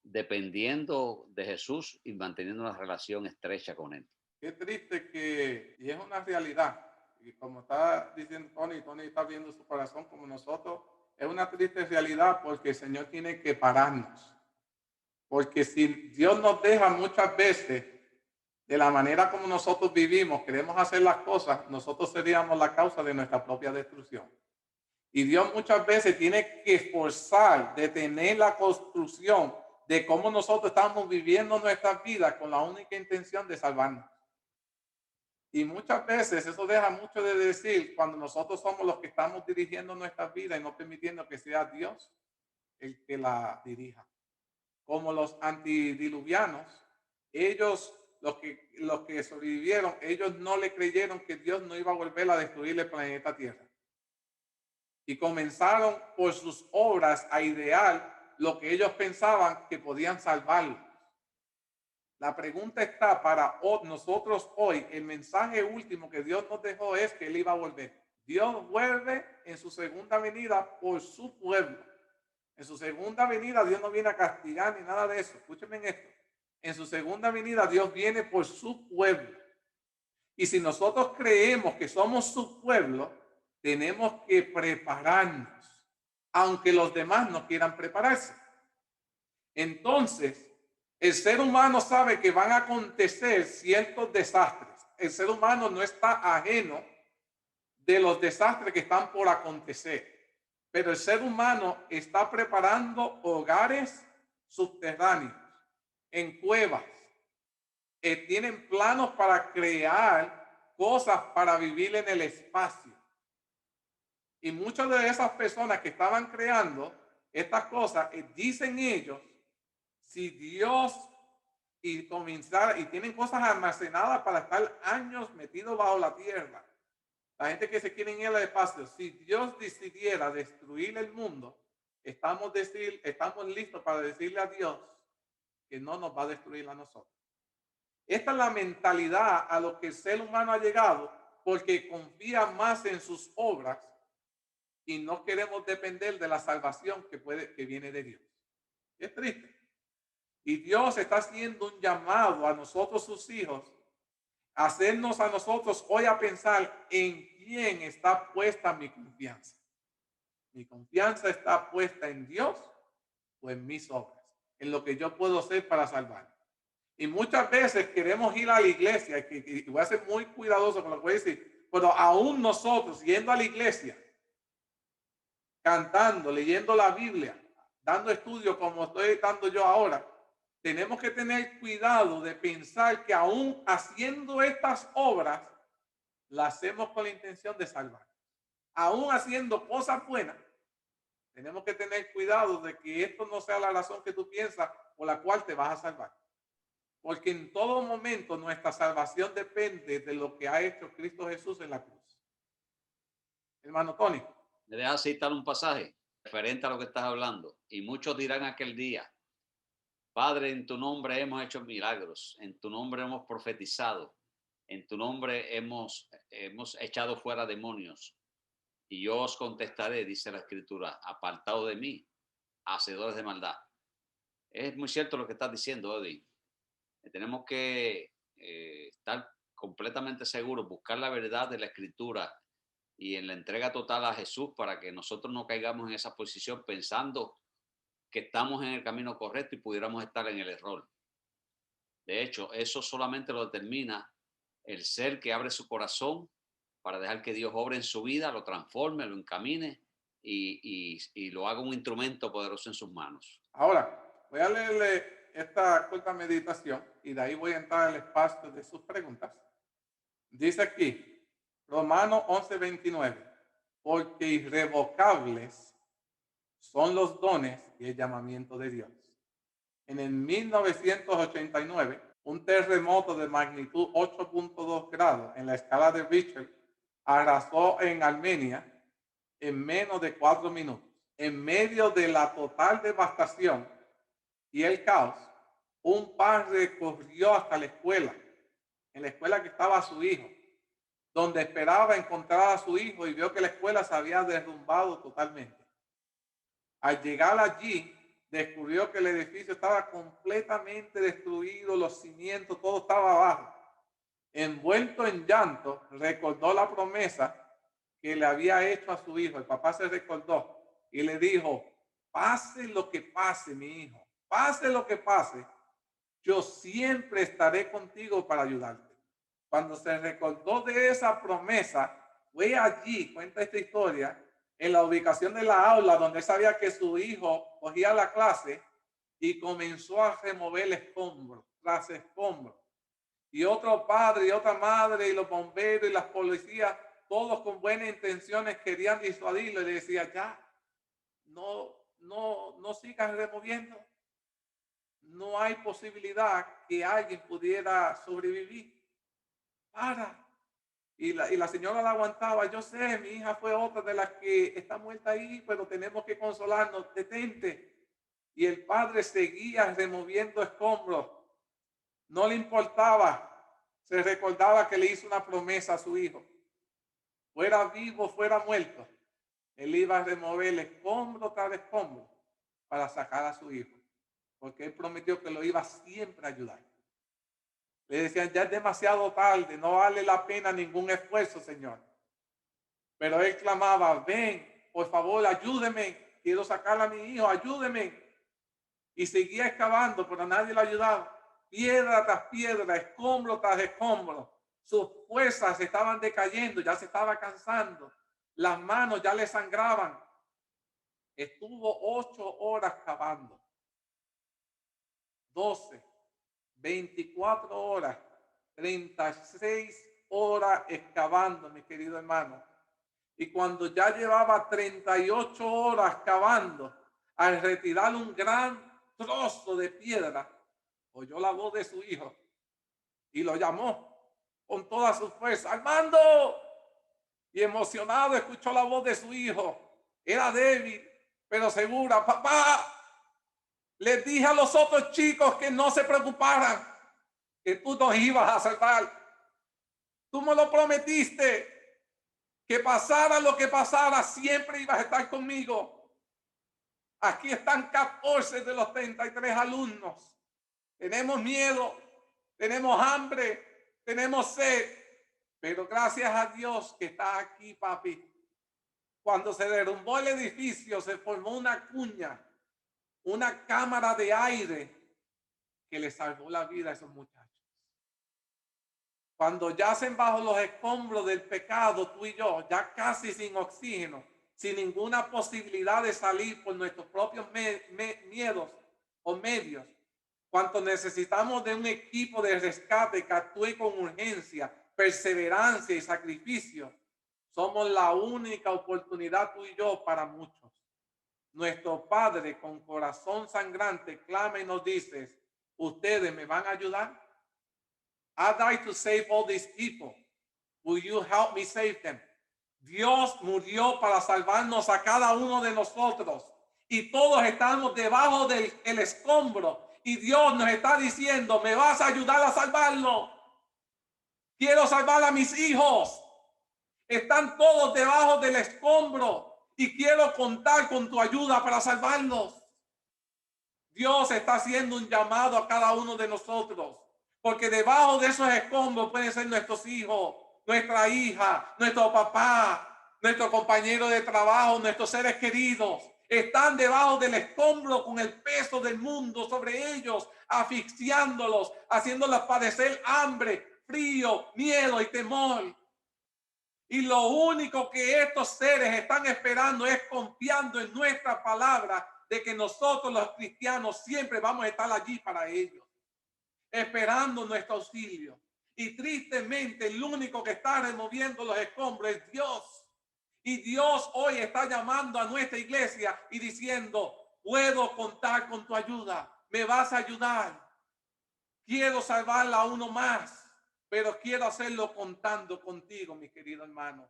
dependiendo de Jesús y manteniendo una relación estrecha con Él. Qué triste y es una realidad. Y como está diciendo Tony está viendo su corazón como nosotros, es una triste realidad porque el Señor tiene que pararnos. Porque si Dios nos deja muchas veces de la manera como nosotros vivimos, queremos hacer las cosas, nosotros seríamos la causa de nuestra propia destrucción. Y Dios muchas veces tiene que esforzar, detener la construcción de cómo nosotros estamos viviendo nuestras vidas con la única intención de salvarnos. Y muchas veces eso deja mucho de decir cuando nosotros somos los que estamos dirigiendo nuestras vidas y no permitiendo que sea Dios el que la dirija. Como los antidiluvianos, ellos, los que sobrevivieron, ellos no le creyeron que Dios no iba a volver a destruir el planeta Tierra. Y comenzaron por sus obras a idear lo que ellos pensaban que podían salvarlos. La pregunta está para nosotros hoy. El mensaje último que Dios nos dejó es que Él iba a volver. Dios vuelve en su segunda venida por su pueblo. En su segunda venida Dios no viene a castigar ni nada de eso. Escúchenme en esto. En su segunda venida Dios viene por su pueblo. Y si nosotros creemos que somos su pueblo, tenemos que prepararnos, aunque los demás no quieran prepararse. Entonces, el ser humano sabe que van a acontecer ciertos desastres. El ser humano no está ajeno de los desastres que están por acontecer. Pero el ser humano está preparando hogares subterráneos, en cuevas. Tienen planos para crear cosas para vivir en el espacio. Y muchas de esas personas que estaban creando estas cosas, dicen ellos, si Dios y tienen cosas almacenadas para estar años metidos bajo la tierra. La gente que se quiere ir al espacio, si Dios decidiera destruir el mundo, estamos listos para decirle a Dios que no nos va a destruir a nosotros. Esta es la mentalidad a lo que el ser humano ha llegado porque confía más en sus obras y no queremos depender de la salvación que viene de Dios. Es triste. Y Dios está haciendo un llamado a nosotros, sus hijos, a hacernos a nosotros hoy a pensar en quién está puesta mi confianza. Mi confianza está puesta en Dios o en mis obras, en lo que yo puedo hacer para salvar. Y muchas veces queremos ir a la iglesia, y voy a ser muy cuidadoso con lo que voy a decir, pero aún nosotros yendo a la iglesia, cantando, leyendo la Biblia, dando estudios como estoy dando yo ahora, tenemos que tener cuidado de pensar que aún haciendo estas obras, las hacemos con la intención de salvar. Aún haciendo cosas buenas, tenemos que tener cuidado de que esto no sea la razón que tú piensas por la cual te vas a salvar. Porque en todo momento nuestra salvación depende de lo que ha hecho Cristo Jesús en la cruz. Hermano Tony. Me dejas citar un pasaje referente a lo que estás hablando. Y muchos dirán aquel día, Padre, en tu nombre hemos hecho milagros, en tu nombre hemos profetizado, en tu nombre hemos echado fuera demonios. Y yo os contestaré, dice la Escritura, apartado de mí, hacedores de maldad. Es muy cierto lo que estás diciendo, Eddie. Tenemos que estar completamente seguros, buscar la verdad de la Escritura y en la entrega total a Jesús para que nosotros no caigamos en esa posición pensando que estamos en el camino correcto y pudiéramos estar en el error. De hecho, eso solamente lo determina el ser que abre su corazón para dejar que Dios obre en su vida, lo transforme, lo encamine y lo haga un instrumento poderoso en sus manos. Ahora, voy a leerle esta corta meditación y de ahí voy a entrar al espacio de sus preguntas. Dice aquí, Romanos 11:29, porque irrevocables son los dones y el llamamiento de Dios. En el 1989, un terremoto de magnitud 8.2 grados en la escala de Richter arrasó en Armenia en menos de 4 minutos. En medio de la total devastación y el caos, un padre corrió hasta la escuela, en la escuela que estaba su hijo, donde esperaba encontrar a su hijo y vio que la escuela se había derrumbado totalmente. Al llegar allí, descubrió que el edificio estaba completamente destruido, los cimientos, todo estaba abajo. Envuelto en llanto, recordó la promesa que le había hecho a su hijo. El papá se recordó y le dijo, pase lo que pase, mi hijo, pase lo que pase, yo siempre estaré contigo para ayudarte. Cuando se recordó de esa promesa, fue allí, cuenta esta historia, en la ubicación de la aula donde sabía que su hijo cogía la clase y comenzó a remover escombros tras escombros. Y otro padre y otra madre y los bomberos y las policías, todos con buenas intenciones querían disuadirlo y le decía, ya, no sigan removiendo. No hay posibilidad que alguien pudiera sobrevivir. Para. Y la señora la aguantaba. Yo sé, mi hija fue otra de las que está muerta ahí, pero tenemos que consolarnos. Detente. Y el padre seguía removiendo escombros. No le importaba. Se recordaba que le hizo una promesa a su hijo. Fuera vivo, fuera muerto. Él iba a remover escombro tras escombro para sacar a su hijo. Porque él prometió que lo iba siempre a ayudar. Le decían, ya es demasiado tarde, no vale la pena ningún esfuerzo, Señor. Pero él clamaba, ven, por favor, ayúdeme, quiero sacar a mi hijo, ayúdeme. Y seguía excavando, pero nadie lo ayudaba. Piedra tras piedra, escombro tras escombro. Sus fuerzas estaban decayendo, ya se estaba cansando. Las manos ya le sangraban. Estuvo 8 horas cavando. 12, 24 horas, 36 horas excavando, mi querido hermano. Y cuando ya llevaba 38 horas cavando, al retirar un gran trozo de piedra, oyó la voz de su hijo y lo llamó con toda su fuerza, Armando. Y emocionado escuchó la voz de su hijo. Era débil, pero segura. Papá, les dije a los otros chicos que no se preocuparan, que tú nos ibas a salvar. Tú me lo prometiste, que pasara lo que pasara, siempre ibas a estar conmigo. Aquí están 14 de los 33 alumnos. Tenemos miedo, tenemos hambre, tenemos sed, pero gracias a Dios que está aquí, papi. Cuando se derrumbó el edificio, se formó una cuña, una cámara de aire que le salvó la vida a esos muchachos. Cuando yacen bajo los escombros del pecado, tú y yo, ya casi sin oxígeno, sin ninguna posibilidad de salir por nuestros propios miedos o medios, cuando necesitamos de un equipo de rescate que actúe con urgencia, perseverancia y sacrificio, somos la única oportunidad tú y yo para muchos. Nuestro Padre con corazón sangrante clama y nos dice, ¿ustedes me van a ayudar? I died to save all these people. Will you help me save them? Dios murió para salvarnos a cada uno de nosotros. Y todos estamos debajo del escombro. Y Dios nos está diciendo, ¿me vas a ayudar a salvarlo? Quiero salvar a mis hijos. Están todos debajo del escombro. Y quiero contar con tu ayuda para salvarlos. Dios está haciendo un llamado a cada uno de nosotros. Porque debajo de esos escombros pueden ser nuestros hijos, nuestra hija, nuestro papá, nuestro compañero de trabajo, nuestros seres queridos. Están debajo del escombro con el peso del mundo sobre ellos, asfixiándolos, haciéndolos padecer hambre, frío, miedo y temor. Y lo único que estos seres están esperando es confiando en nuestra palabra de que nosotros los cristianos siempre vamos a estar allí para ellos, esperando nuestro auxilio. Y tristemente el único que está removiendo los escombros es Dios. Y Dios hoy está llamando a nuestra iglesia y diciendo, puedo contar con tu ayuda, me vas a ayudar. Quiero salvarla a uno más, pero quiero hacerlo contando contigo, mi querido hermano.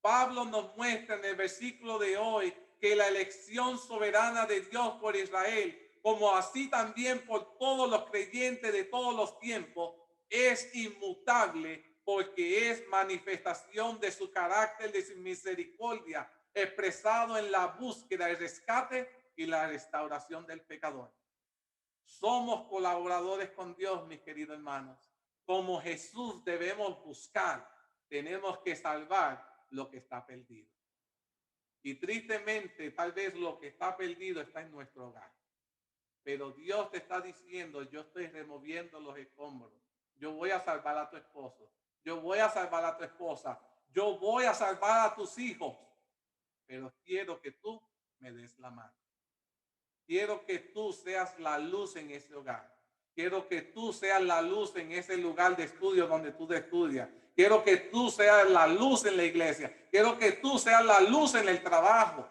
Pablo nos muestra en el versículo de hoy que la elección soberana de Dios por Israel, como así también por todos los creyentes de todos los tiempos, es inmutable porque es manifestación de su carácter de su misericordia expresado en la búsqueda, el rescate y la restauración del pecador. Somos colaboradores con Dios, mis queridos hermanos. Como Jesús debemos buscar, tenemos que salvar lo que está perdido. Y tristemente, tal vez lo que está perdido está en nuestro hogar. Pero Dios te está diciendo, yo estoy removiendo los escombros. Yo voy a salvar a tu esposo. Yo voy a salvar a tu esposa. Yo voy a salvar a tus hijos. Pero quiero que tú me des la mano. Quiero que tú seas la luz en ese hogar. Quiero que tú seas la luz en ese lugar de estudio donde tú estudias. Quiero que tú seas la luz en la iglesia. Quiero que tú seas la luz en el trabajo.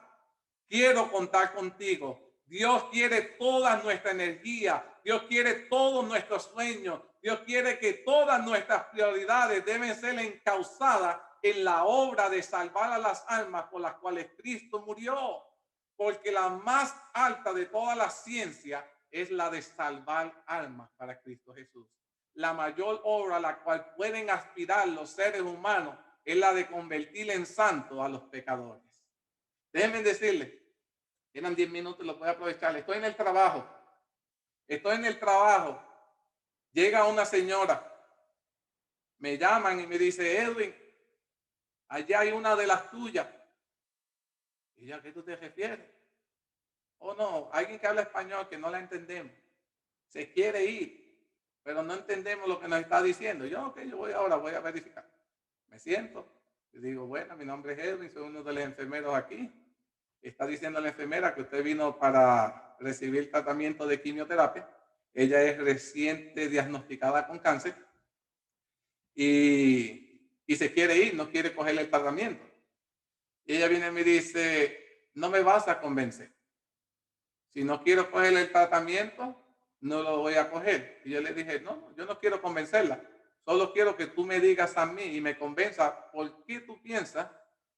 Quiero contar contigo. Dios quiere toda nuestra energía. Dios quiere todos nuestros sueños. Dios quiere que todas nuestras prioridades deben ser encauzadas en la obra de salvar a las almas por las cuales Cristo murió. Porque la más alta de toda la ciencia es la de salvar almas para Cristo Jesús. La mayor obra a la cual pueden aspirar los seres humanos es la de convertir en santos a los pecadores. Déjenme decirles, tienen 10 minutos, lo voy a aprovechar. Estoy en el trabajo. Llega una señora, me llaman y me dice, Edwin, allá hay una de las tuyas. ¿Y a qué tú te refieres? Oh, no, alguien que habla español que no la entendemos. Se quiere ir, pero no entendemos lo que nos está diciendo. Yo voy a verificar. Me siento, le digo, bueno, mi nombre es Edwin, soy uno de los enfermeros aquí. Está diciendo la enfermera que usted vino para recibir tratamiento de quimioterapia. Ella es reciente diagnosticada con cáncer y se quiere ir, no quiere coger el tratamiento. Y ella viene y me dice, no me vas a convencer. Si no quiero coger el tratamiento, no lo voy a coger. Y yo le dije, no, yo no quiero convencerla. Solo quiero que tú me digas a mí y me convenza por qué tú piensas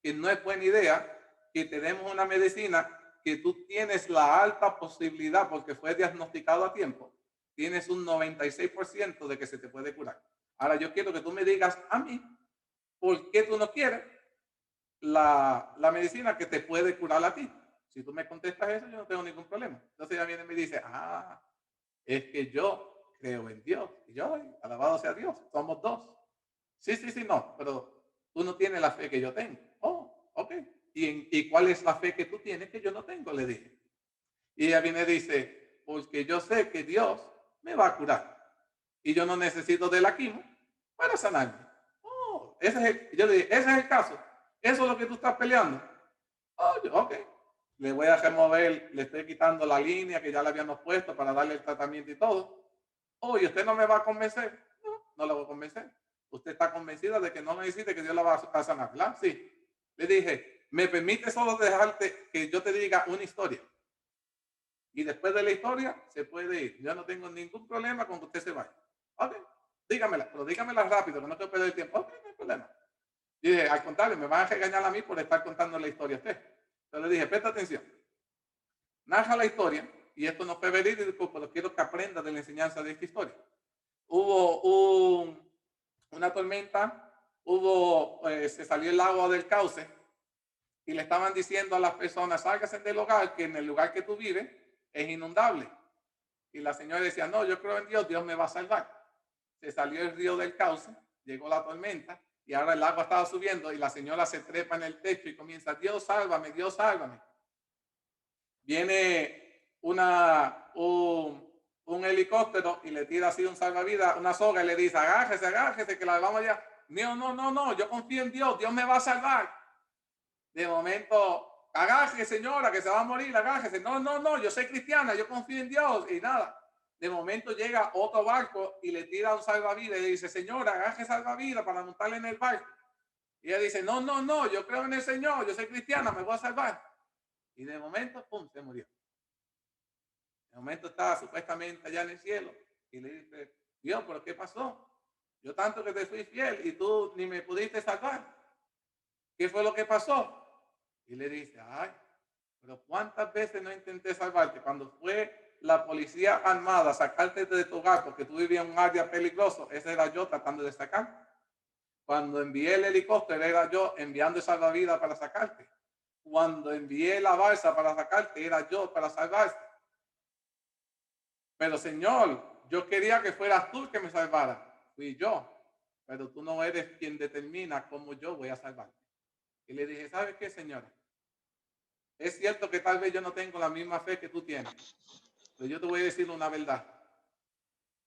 que no es buena idea que tenemos una medicina que tú tienes la alta posibilidad, porque fue diagnosticado a tiempo, tienes un 96% de que se te puede curar. Ahora yo quiero que tú me digas a mí por qué tú no quieres la medicina que te puede curar a ti. Si tú me contestas eso, yo no tengo ningún problema. Entonces ella viene y me dice, es que yo creo en Dios. Y yo, alabado sea Dios, somos dos. Sí, no, pero tú no tienes la fe que yo tengo. Oh, ok. ¿Y cuál es la fe que tú tienes que yo no tengo? Le dije. Y ella viene y dice, porque yo sé que Dios me va a curar. Y yo no necesito de la quimio para sanarme. Oh, yo le dije, ese es el caso. Eso es lo que tú estás peleando. Oh, ok. Le voy a remover, le estoy quitando la línea que ya le habíamos puesto para darle el tratamiento y todo. Oh, ¿y usted no me va a convencer? No la voy a convencer. Usted está convencida de que no necesite que Dios la va a sanar, ¿verdad? Sí. Le dije, ¿me permite solo dejarte que yo te diga una historia? Y después de la historia se puede ir. Yo no tengo ningún problema con que usted se vaya. Ok, dígamela, pero dígamela rápido, que no quiero perder el tiempo. Ok, no hay problema. Y dije, al contrario, me van a regañar a mí por estar contando la historia a usted. Entonces le dije, presta atención. Narra la historia, y esto no fue verídico, pero quiero que aprenda de la enseñanza de esta historia. Hubo una tormenta, se salió el agua del cauce, y le estaban diciendo a las personas, sálgase del hogar, que en el lugar que tú vives es inundable. Y la señora decía, no, yo creo en Dios, Dios me va a salvar. Se salió el río del cauce, llegó la tormenta, y ahora el agua estaba subiendo, y la señora se trepa en el techo y comienza, Dios sálvame, Dios sálvame. viene un helicóptero y le tira así un salvavidas, una soga y le dice, agájese, agájese, que la vamos allá. No, yo confío en Dios, Dios me va a salvar. De momento, agájese, señora, que se va a morir, agájese. No, yo soy cristiana, yo confío en Dios y nada. De momento llega otro barco y le tira un salvavidas y le dice, señora, agájese salvavidas para montarle en el barco. Y ella dice, no, yo creo en el Señor, yo soy cristiana, me voy a salvar. Y de momento, pum, se murió. De momento estaba supuestamente allá en el cielo y le dice, Dios, ¿pero qué pasó? Yo tanto que te fui fiel y tú ni me pudiste salvar. ¿Qué fue lo que pasó? Y le dice, ay, pero ¿cuántas veces no intenté salvarte? Cuando fue la policía armada a sacarte de tu hogar porque tú vivías en un área peligroso, ese era yo tratando de sacar. Cuando envié el helicóptero, era yo enviando salvavidas para sacarte. Cuando envié la balsa para sacarte, era yo para salvarte. Pero Señor, yo quería que fueras tú el que me salvara. Fui yo. Pero tú no eres quien determina cómo yo voy a salvarte. Y le dije, ¿sabes qué, señora? Es cierto que tal vez yo no tengo la misma fe que tú tienes. Pero yo te voy a decir una verdad.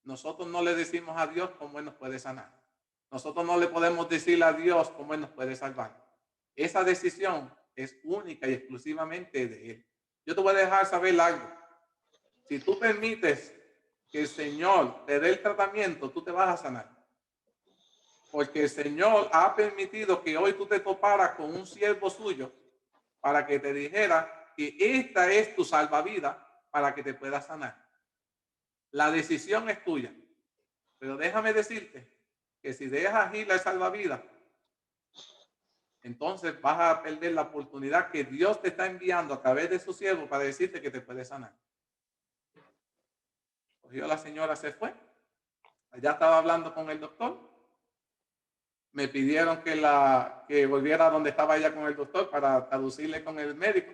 Nosotros no le decimos a Dios cómo Él nos puede sanar. Nosotros no le podemos decir a Dios cómo Él nos puede salvar. Esa decisión es única y exclusivamente de Él. Yo te voy a dejar saber algo. Si tú permites que el Señor te dé el tratamiento, tú te vas a sanar. Porque el Señor ha permitido que hoy tú te toparas con un siervo suyo para que te dijera que esta es tu salvavidas para que te puedas sanar. La decisión es tuya. Pero déjame decirte que si dejas ir la salvavidas, entonces vas a perder la oportunidad que Dios te está enviando a través de su siervo para decirte que te puede sanar. Cogió la señora, se fue. Allá estaba hablando con el doctor. Me pidieron que volviera donde estaba ella con el doctor para traducirle con el médico.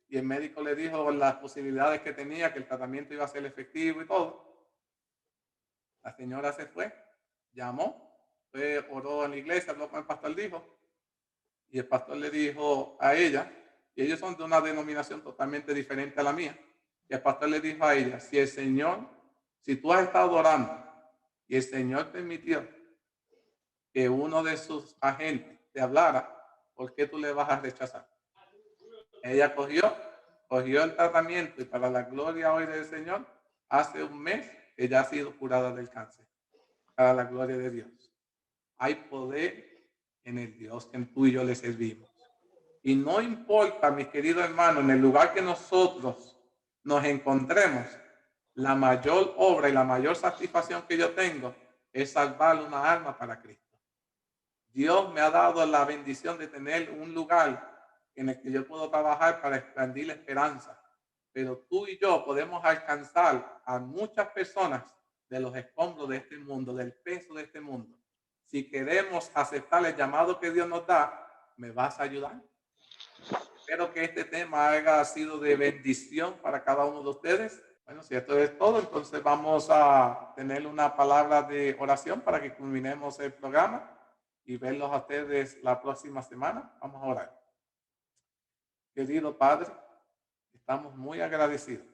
Y el médico le dijo las posibilidades que tenía, que el tratamiento iba a ser efectivo y todo. La señora se fue, llamó, oró en la iglesia, habló con el pastor, dijo. Y el pastor le dijo a ella, y ellos son de una denominación totalmente diferente a la mía. Y el pastor le dijo a ella, si tú has estado orando y el Señor permitió que uno de sus agentes te hablara, ¿por qué tú le vas a rechazar? Ella cogió el tratamiento y para la gloria hoy del Señor, hace un mes ella ha sido curada del cáncer. Para la gloria de Dios. Hay poder en el Dios que tú y yo le servimos. Y no importa, mis queridos hermanos, en el lugar que nosotros nos encontremos, la mayor obra y la mayor satisfacción que yo tengo es salvar una alma para Cristo. Dios me ha dado la bendición de tener un lugar en el que yo puedo trabajar para expandir la esperanza. Pero tú y yo podemos alcanzar a muchas personas de los escombros de este mundo, del peso de este mundo. Si queremos aceptar el llamado que Dios nos da, ¿me vas a ayudar? Espero que este tema haya sido de bendición para cada uno de ustedes. Bueno, si esto es todo, entonces vamos a tener una palabra de oración para que culminemos el programa y verlos a ustedes la próxima semana. Vamos a orar. Querido Padre, estamos muy agradecidos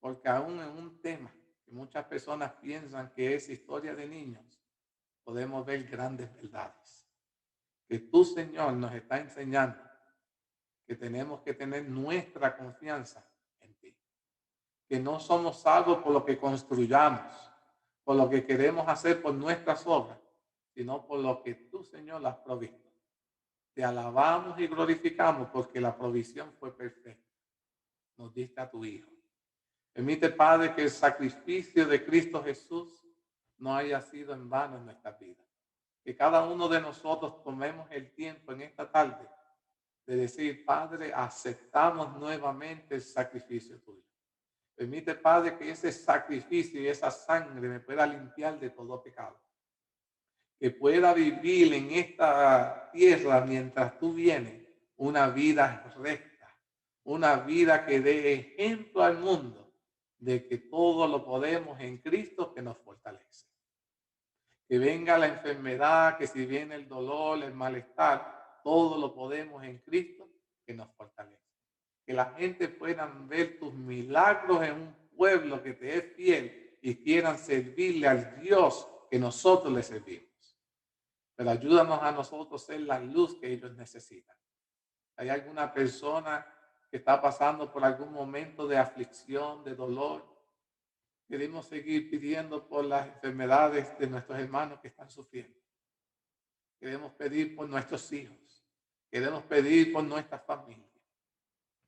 porque aún en un tema que muchas personas piensan que es historia de niños, podemos ver grandes verdades. Que tú, Señor, nos está enseñando que tenemos que tener nuestra confianza en ti. Que no somos salvos por lo que construyamos, por lo que queremos hacer por nuestras obras, sino por lo que tú, Señor, has provisto. Te alabamos y glorificamos porque la provisión fue perfecta. Nos diste a tu Hijo. Permite, Padre, que el sacrificio de Cristo Jesús no haya sido en vano en nuestras vidas. Que cada uno de nosotros tomemos el tiempo en esta tarde de decir, Padre, aceptamos nuevamente el sacrificio tuyo. Permite, Padre, que ese sacrificio y esa sangre me pueda limpiar de todo pecado. Que pueda vivir en esta tierra mientras tú vienes una vida recta, una vida que dé ejemplo al mundo de que todo lo podemos en Cristo que nos fortalece. Que venga la enfermedad, que si viene el dolor, el malestar, todo lo podemos en Cristo que nos fortalece. que la gente pueda ver tus milagros en un pueblo que te es fiel y quieran servirle al Dios que nosotros le servimos. Pero ayúdanos a nosotros ser la luz que ellos necesitan. ¿Hay alguna persona que está pasando por algún momento de aflicción, de dolor? Queremos seguir pidiendo por las enfermedades de nuestros hermanos que están sufriendo. Queremos pedir por nuestros hijos. Queremos pedir por nuestra familia.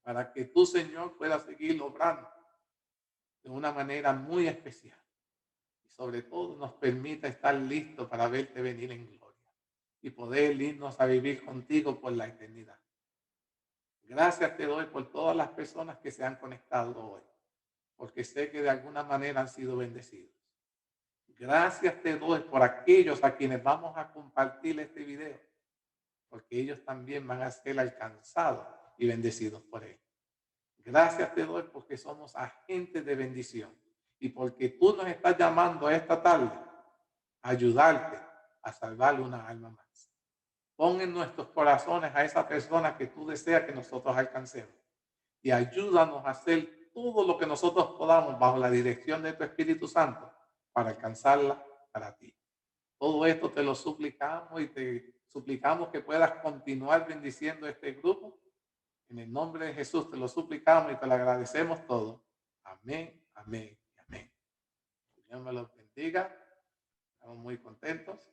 Para que tú, Señor, puedas seguir obrando de una manera muy especial. Y sobre todo nos permita estar listos para verte venir en gloria. Y poder irnos a vivir contigo por la eternidad. Gracias te doy por todas las personas que se han conectado hoy. Porque sé que de alguna manera han sido bendecidos. Gracias te doy por aquellos a quienes vamos a compartir este video. Porque ellos también van a ser alcanzados y bendecidos por él. Gracias te doy porque somos agentes de bendición y porque tú nos estás llamando a esta tarde a ayudarte a salvar una alma más. Pon en nuestros corazones a esa persona que tú deseas que nosotros alcancemos y ayúdanos a hacer todo lo que nosotros podamos bajo la dirección de tu Espíritu Santo para alcanzarla para ti. Todo esto te lo suplicamos y te suplicamos que puedas continuar bendiciendo este grupo. En el nombre de Jesús te lo suplicamos y te lo agradecemos todo. Amén, amén y amén. Dios me los bendiga. Estamos muy contentos.